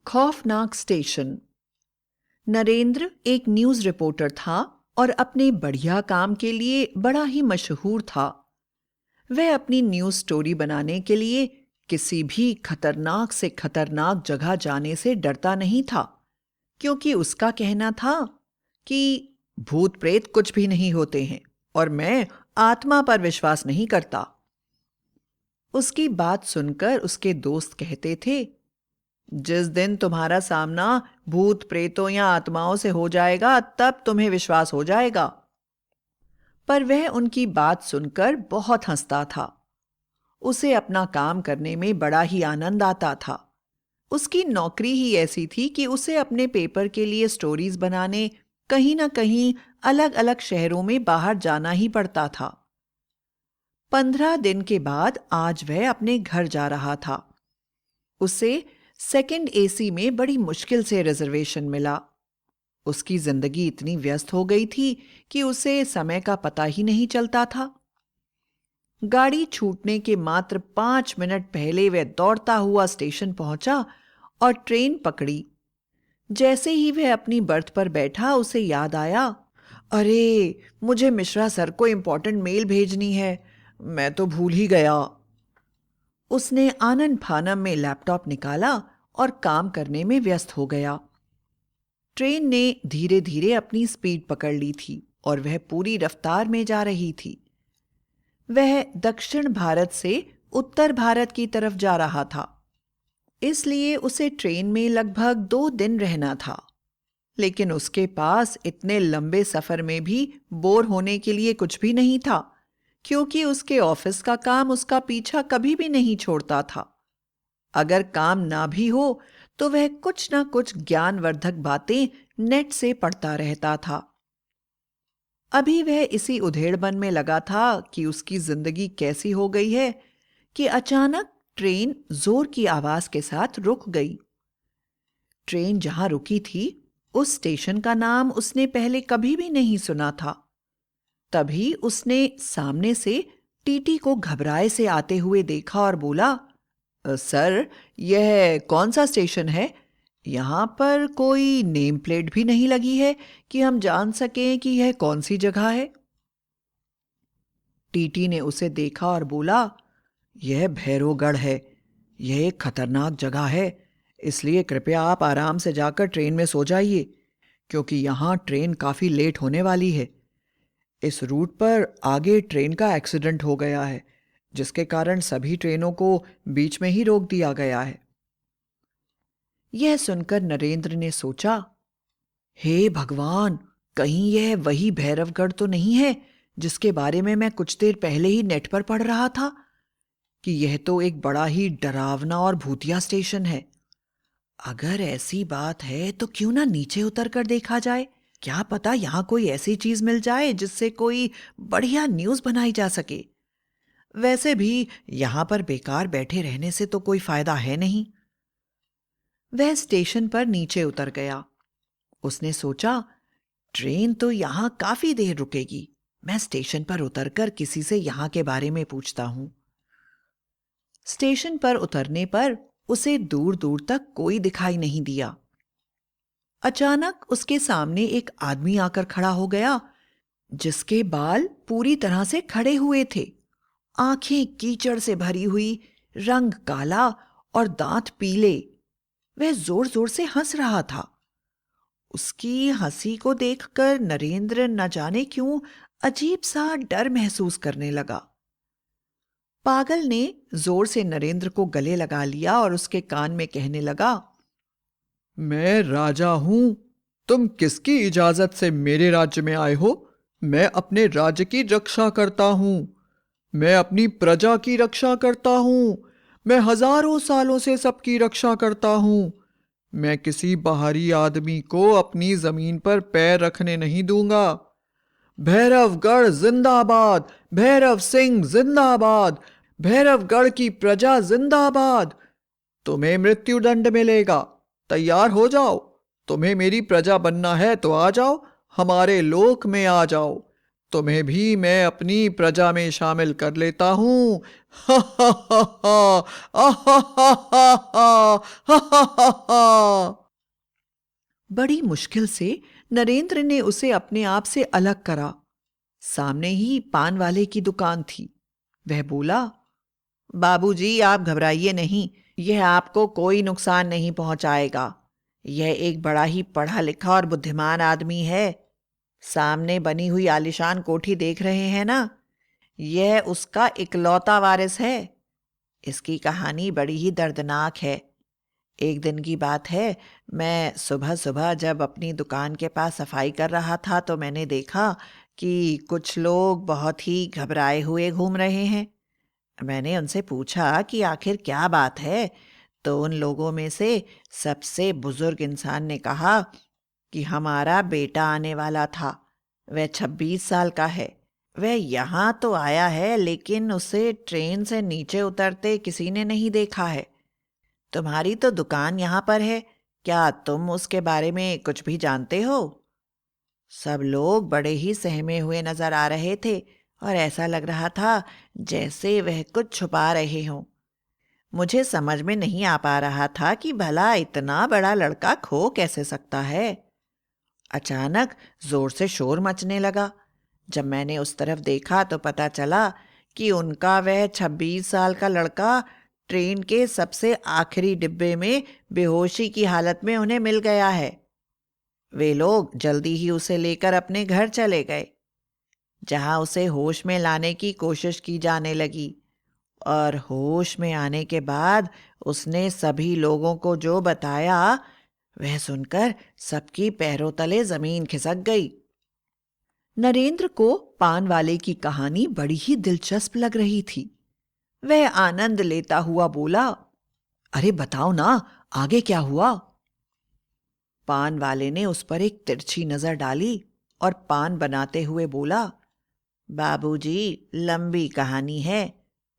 खौफनाक स्टेशन। नरेंद्र एक news reporter था और अपने बढ़िया काम के लिए बड़ा ही मशहूर था। वह अपनी न्यूज स्टोरी बनाने के लिए किसी भी खतरनाक से खतरनाक जगह जाने से डरता नहीं था, क्योंकि उसका कहना था कि भूत प्रेत कुछ भी नहीं होते हैं और मैं आत्मा पर विश्वास नहीं करता। उसकी बात सुनकर उसके दोस्त कहते थे, जिस दिन तुम्हारा सामना भूत प्रेतों या आत्माओं से हो जाएगा तब तुम्हें विश्वास हो जाएगा। पर वह उनकी बात सुनकर बहुत हंसता था। उसे अपना काम करने में बड़ा ही आनंद आता था। उसकी नौकरी ही ऐसी थी कि उसे अपने पेपर के लिए स्टोरीज बनाने कहीं ना कहीं अलग अलग शहरों में बाहर जाना ही पड़ता था। 15 दिन के बाद आज वह अपने घर जा रहा था। उसे सेकंड एसी में बड़ी मुश्किल से रिजर्वेशन मिला। उसकी जिंदगी इतनी व्यस्त हो गई थी कि उसे समय का पता ही नहीं चलता था। गाड़ी छूटने के मात्र 5 मिनट पहले वह दौड़ता हुआ स्टेशन पहुंचा और ट्रेन पकड़ी। जैसे ही वह अपनी बर्थ पर बैठा उसे याद आया, अरे मुझे मिश्रा सर को इंपॉर्टेंट मेल भेजनी है, मैं तो भूल ही गया। उसने आनन फानन में लैपटॉप निकाला और काम करने में व्यस्त हो गया। ट्रेन ने धीरे धीरे अपनी स्पीड पकड़ ली थी और वह पूरी रफ्तार में जा रही थी। वह दक्षिण भारत से उत्तर भारत की तरफ जा रहा था, इसलिए उसे ट्रेन में लगभग 2 दिन रहना था। लेकिन उसके पास इतने लंबे सफर में भी बोर होने के लिए कुछ भी नहीं था, क्योंकि उसके ऑफिस का काम उसका पीछा कभी भी नहीं छोड़ता था। अगर काम ना भी हो तो वह कुछ ना कुछ ज्ञानवर्धक बातें नेट से पढ़ता रहता था। अभी वह इसी उधेड़बन में लगा था कि उसकी जिंदगी कैसी हो गई है कि अचानक ट्रेन जोर की आवाज के साथ रुक गई। ट्रेन जहां रुकी थी उस स्टेशन का नाम उसने पहले कभी भी नहीं सुना था। तभी उसने सामने से टीटी को घबराए से आते हुए देखा और बोला, सर, यह कौन सा स्टेशन है? यहाँ पर कोई नेम प्लेट भी नहीं लगी है कि हम जान सकें कि यह कौन सी जगह है। टीटी ने उसे देखा और बोला, यह भैरवगढ़ है। यह एक खतरनाक जगह है, इसलिए कृपया आप आराम से जाकर ट्रेन में सो जाइए, क्योंकि यहाँ ट्रेन काफी लेट होने वाली है। इस रूट पर आगे ट्रेन का एक्सीडेंट हो गया है, जिसके कारण सभी ट्रेनों को बीच में ही रोक दिया गया है। यह सुनकर नरेंद्र ने सोचा, हे भगवान, कहीं यह वही भैरवगढ़ तो नहीं है जिसके बारे में मैं कुछ देर पहले ही नेट पर पढ़ रहा था कि यह तो एक बड़ा ही डरावना और भूतिया स्टेशन है। अगर ऐसी बात है तो क्यों ना नीचे उतर कर देखा जाए। क्या पता यहां कोई ऐसी चीज मिल जाए जिससे कोई बढ़िया न्यूज बनाई जा सके। वैसे भी यहां पर बेकार बैठे रहने से तो कोई फायदा है नहीं। वह स्टेशन पर नीचे उतर गया। उसने सोचा, ट्रेन तो यहां काफी देर रुकेगी, मैं स्टेशन पर उतरकर किसी से यहां के बारे में पूछता हूं। स्टेशन पर उतरने पर उसे दूर दूर तक कोई दिखाई नहीं दिया। अचानक उसके सामने एक आदमी आकर खड़ा हो गया, जिसके बाल पूरी तरह से खड़े हुए थे, आंखें कीचड़ से भरी हुई, रंग काला और दांत पीले। वह जोर जोर से हंस रहा था। उसकी हंसी को देखकर नरेंद्र न जाने क्यों अजीब सा डर महसूस करने लगा। पागल ने जोर से नरेंद्र को गले लगा लिया और उसके कान में कहने लगा, मैं राजा हूं, तुम किसकी इजाजत से मेरे राज्य में आए हो? मैं अपने राज्य की रक्षा करता हूं, मैं अपनी प्रजा की रक्षा करता हूं, मैं हजारों सालों से सबकी रक्षा करता हूं। मैं किसी बाहरी आदमी को अपनी जमीन पर पैर रखने नहीं दूंगा। भैरवगढ़ जिंदाबाद, भैरव सिंह जिंदाबाद, भैरवगढ़ की प्रजा जिंदाबाद। तुम्हें मृत्युदंड मिलेगा, तैयार हो जाओ। तुम्हें मेरी प्रजा बनना है तो आ जाओ, हमारे लोक में आ जाओ। तुम्हें भी मैं अपनी प्रजा में शामिल कर लेता हूँ। हा हा हा हा, हा हा हा हा, हा हा हा। बड़ी मुश्किल से नरेंद्र ने उसे अपने आप से अलग करा। सामने ही पान वाले की दुकान थी। वह बोला, बाबूजी, आप घबराइए नहीं, यह आपको कोई नुकसान नहीं पहुंचाएगा। यह एक बड़ा ही पढ़ा लिखा और बुद्धिमान आदमी है। सामने बनी हुई आलीशान कोठी देख रहे हैं ना, यह उसका इकलौता वारिस है। इसकी कहानी बड़ी ही दर्दनाक है। एक दिन की बात है, मैं सुबह सुबह जब अपनी दुकान के पास सफाई कर रहा था तो मैंने देखा कि कुछ लोग बहुत ही घबराए हुए घूम रहे हैं। मैंने उनसे पूछा कि आखिर क्या बात है, तो उन लोगों में से सबसे बुजुर्ग इंसान ने कहा कि हमारा बेटा आने वाला था। वह 26 साल का है। वह यहाँ तो आया है, लेकिन उसे ट्रेन से नीचे उतरते किसी ने नहीं देखा है। तुम्हारी तो दुकान यहाँ पर है, क्या तुम उसके बारे में कुछ भी जानते हो? सब लोग बड़े ही सहमे हुए नजर आ रहे थे और ऐसा लग रहा था जैसे वह कुछ छुपा रहे हों। मुझे समझ में नहीं आ पा रहा था कि भला इतना बड़ा लड़का खो कैसे सकता है। अचानक जोर से शोर मचने लगा। जब मैंने उस तरफ देखा तो पता चला कि उनका वह 26 साल का लड़का ट्रेन के सबसे आखिरी डिब्बे में बेहोशी की हालत में उन्हें मिल गया है। वे लोग जल्दी ही उसे लेकर अपने घर चले गए, जहां उसे होश में लाने की कोशिश की जाने लगी। और होश में आने के बाद उसने सभी लोगों को जो बताया, वह सुनकर सबकी पैरों तले जमीन खिसक गई। नरेंद्र को पान वाले की कहानी बड़ी ही दिलचस्प लग रही थी। वह आनंद लेता हुआ बोला, अरे बताओ ना, आगे क्या हुआ? पान वाले ने उस पर एक तिरछी नजर डाली और पान बनाते हुए बोला, बाबूजी, लंबी कहानी है,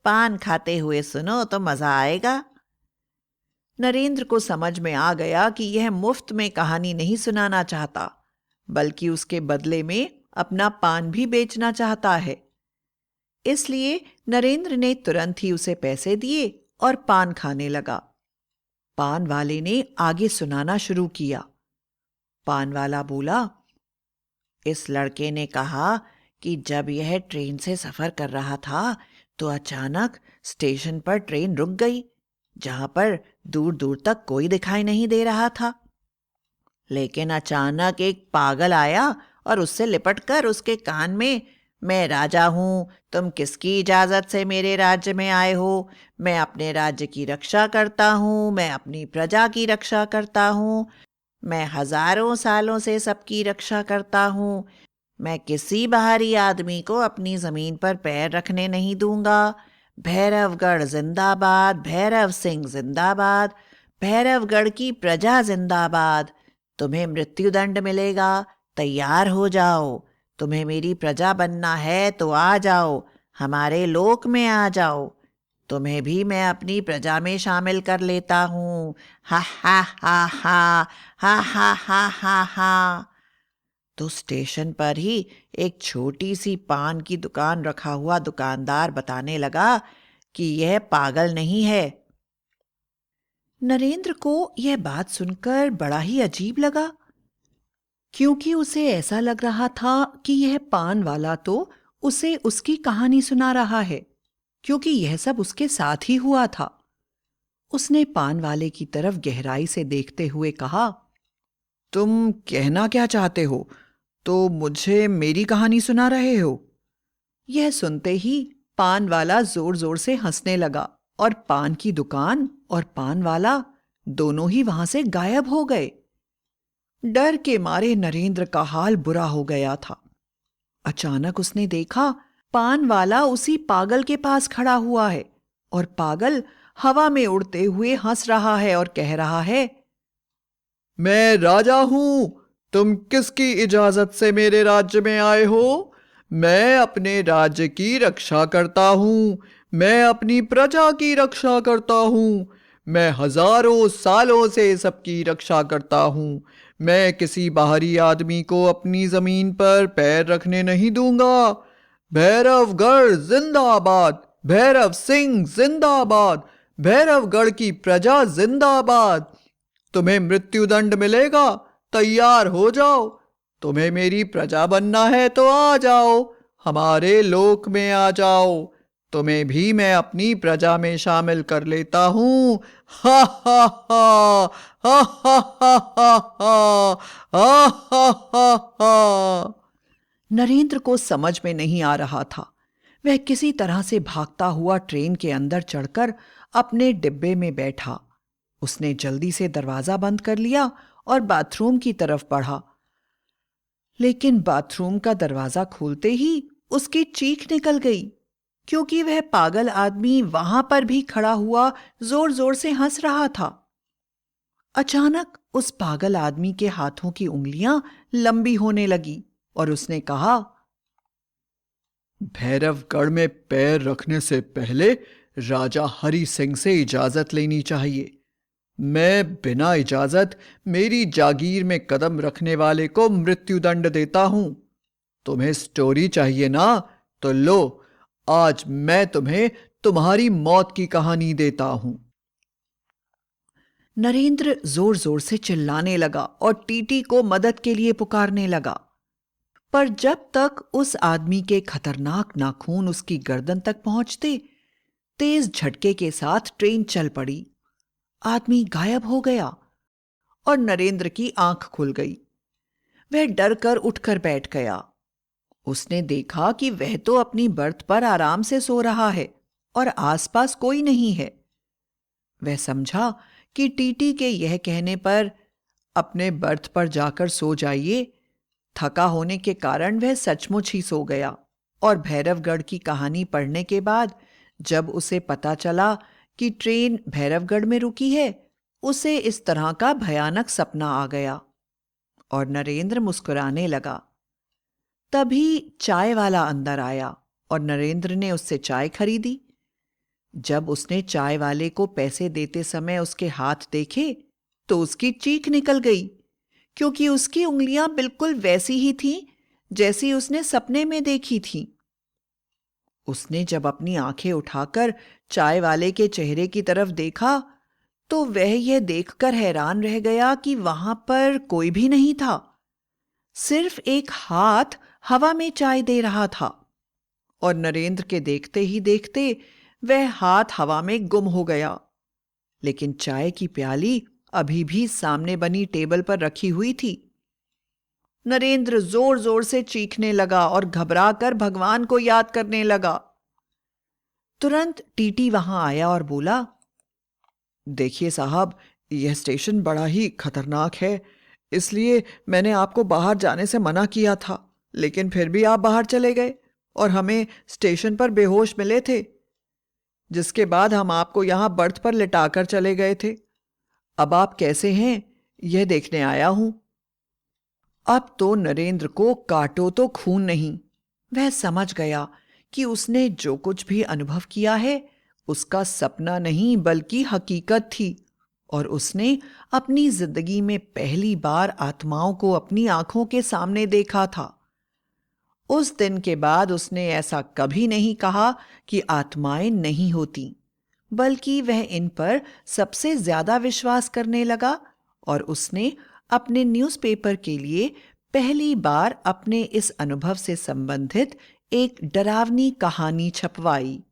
पान खाते हुए सुनो तो मजा आएगा। नरेंद्र को समझ में आ गया कि यह मुफ्त में कहानी नहीं सुनाना चाहता, बल्कि उसके बदले में अपना पान भी बेचना चाहता है। इसलिए नरेंद्र ने तुरंत ही उसे पैसे दिए और पान खाने लगा। पान वाले ने आगे सुनाना शुरू किया। पान वाला बोला, इस लड़के ने कहा कि जब यह ट्रेन से सफर कर रहा था तो अचानक स्टेशन पर ट्रेन रुक गई, जहां पर दूर दूर तक कोई दिखाई नहीं दे रहा था। लेकिन अचानक एक पागल आया और उससे लिपटकर उसके कान में, मैं राजा हूं, तुम किसकी इजाजत से मेरे राज्य में आए हो? मैं अपने राज्य की रक्षा करता हूं, मैं अपनी प्रजा की रक्षा करता हूं, मैं हजारों सालों से सबकी रक्षा करता हूं, मैं किसी बाहरी आदमी को अपनी जमीन पर पैर रखने नहीं दूंगा। भैरवगढ़ जिंदाबाद, भैरव सिंह जिंदाबाद, भैरवगढ़ की प्रजा जिंदाबाद। तुम्हें मृत्युदंड मिलेगा, तैयार हो जाओ। तुम्हें मेरी प्रजा बनना है तो आ जाओ, हमारे लोक में आ जाओ। तुम्हें भी मैं अपनी प्रजा में शामिल कर लेता हूँ। हा हा हा हा, हा हा हा हा हा। तो स्टेशन पर ही एक छोटी सी पान की दुकान रखा हुआ दुकानदार बताने लगा कि यह पागल नहीं है। नरेंद्र को यह बात सुनकर बड़ा ही अजीब लगा, क्योंकि उसे ऐसा लग रहा था कि यह पान वाला तो उसे उसकी कहानी सुना रहा है, क्योंकि यह सब उसके साथ ही हुआ था। उसने पान वाले की तरफ गहराई से देखते हुए कहा, तुम कहना क्या चाहते हो? तो मुझे मेरी कहानी सुना रहे हो? यह सुनते ही पान वाला जोर जोर से हंसने लगा और पान की दुकान और पान वाला दोनों ही वहां से गायब हो गए। डर के मारे नरेंद्र का हाल बुरा हो गया था। अचानक उसने देखा पान वाला उसी पागल के पास खड़ा हुआ है और पागल हवा में उड़ते हुए हंस रहा है और कह रहा है, मैं राजा हूं, तुम किसकी इजाजत से मेरे राज्य में आए हो? मैं अपने राज्य की रक्षा करता हूं, मैं अपनी प्रजा की रक्षा करता हूं, मैं हजारों सालों से सबकी रक्षा करता हूं, मैं किसी बाहरी आदमी को अपनी जमीन पर पैर रखने नहीं दूंगा। भैरवगढ़ जिंदाबाद, भैरव सिंह जिंदाबाद, भैरवगढ़ की प्रजा जिंदाबाद। तुम्हें मृत्युदंड मिलेगा, तैयार हो जाओ। तुम्हें मेरी प्रजा बनना है तो आ जाओ, हमारे लोक में आ जाओ। तुम्हें भी मैं अपनी प्रजा में शामिल कर लेता हूँ। हा हा हा हा हा हा हा हा हा हा हा। नरेंद्र को समझ में नहीं आ रहा था। वह किसी तरह से भागता हुआ ट्रेन के अंदर चढ़कर अपने डिब्बे में बैठा। उसने जल्दी से दरवाजा बंद कर लिया और बाथरूम की तरफ बढ़ा। लेकिन बाथरूम का दरवाजा खोलते ही उसकी चीख निकल गई, क्योंकि वह पागल आदमी वहां पर भी खड़ा हुआ जोर जोर से हंस रहा था। अचानक उस पागल आदमी के हाथों की उंगलियां लंबी होने लगी और उसने कहा, भैरवगढ़ में पैर रखने से पहले राजा हरि सिंह से इजाजत लेनी चाहिए। मैं बिना इजाजत मेरी जागीर में कदम रखने वाले को मृत्युदंड देता हूं। तुम्हें स्टोरी चाहिए ना, तो लो, आज मैं तुम्हें तुम्हारी मौत की कहानी देता हूं। नरेंद्र जोर जोर से चिल्लाने लगा और टीटी को मदद के लिए पुकारने लगा। पर जब तक उस आदमी के खतरनाक नाखून उसकी गर्दन तक पहुंचते, तेज झटके के साथ ट्रेन चल पड़ी। आदमी गायब हो गया और नरेंद्र की आंख खुल गई। वह डर कर उठकर बैठ गया। उसने देखा कि वह तो अपनी बर्थ पर आराम से सो रहा है और आसपास कोई नहीं है। वह समझा कि टीटी के यह कहने पर अपने बर्थ पर जाकर सो जाइए, थका होने के कारण वह सचमुच ही सो गया। और भैरवगढ़ की कहानी पढ़ने के बाद जब उसे पता चला कि ट्रेन भैरवगढ़ में रुकी है, उसे इस तरह का भयानक सपना आ गया और नरेंद्र मुस्कुराने लगा। तभी चाय वाला अंदर आया और नरेंद्र ने उससे चाय खरीदी। जब उसने चाय वाले को पैसे देते समय उसके हाथ देखे तो उसकी चीख निकल गई, क्योंकि उसकी उंगलियां बिल्कुल वैसी ही थीं जैसी उसने सपने में देखी थीं। उसने जब अपनी आंखें उठाकर चाय वाले के चेहरे की तरफ देखा तो वह यह देखकर हैरान रह गया कि वहां पर कोई भी नहीं था। सिर्फ एक हाथ हवा में चाय दे रहा था और नरेंद्र के देखते ही देखते वह हाथ हवा में गुम हो गया। लेकिन चाय की प्याली अभी भी सामने बनी टेबल पर रखी हुई थी। नरेंद्र जोर जोर से चीखने लगा और घबराकर भगवान को याद करने लगा। तुरंत टीटी वहां आया और बोला, देखिए साहब, यह स्टेशन बड़ा ही खतरनाक है, इसलिए मैंने आपको बाहर जाने से मना किया था, लेकिन फिर भी आप बाहर चले गए और हमें स्टेशन पर बेहोश मिले थे, जिसके बाद हम आपको यहां बर्थ पर लिटाकर चले गए थे। अब आप कैसे हैं, यह देखने आया हूं। अब तो नरेंद्र को काटो तो खून नहीं। वह समझ गया कि उसने जो कुछ भी अनुभव किया है उसका सपना नहीं बल्कि हकीकत थी, और उसने अपनी जिंदगी में पहली बार आत्माओं को अपनी आंखों के सामने देखा था। उस दिन के बाद उसने ऐसा कभी नहीं कहा कि आत्माएं नहीं होती, बल्कि वह इन पर सबसे ज्यादा विश्वास करने लगा और उसने अपने न्यूज़पेपर के लिए पहली बार अपने इस अनुभव से संबंधित एक डरावनी कहानी छपवाई।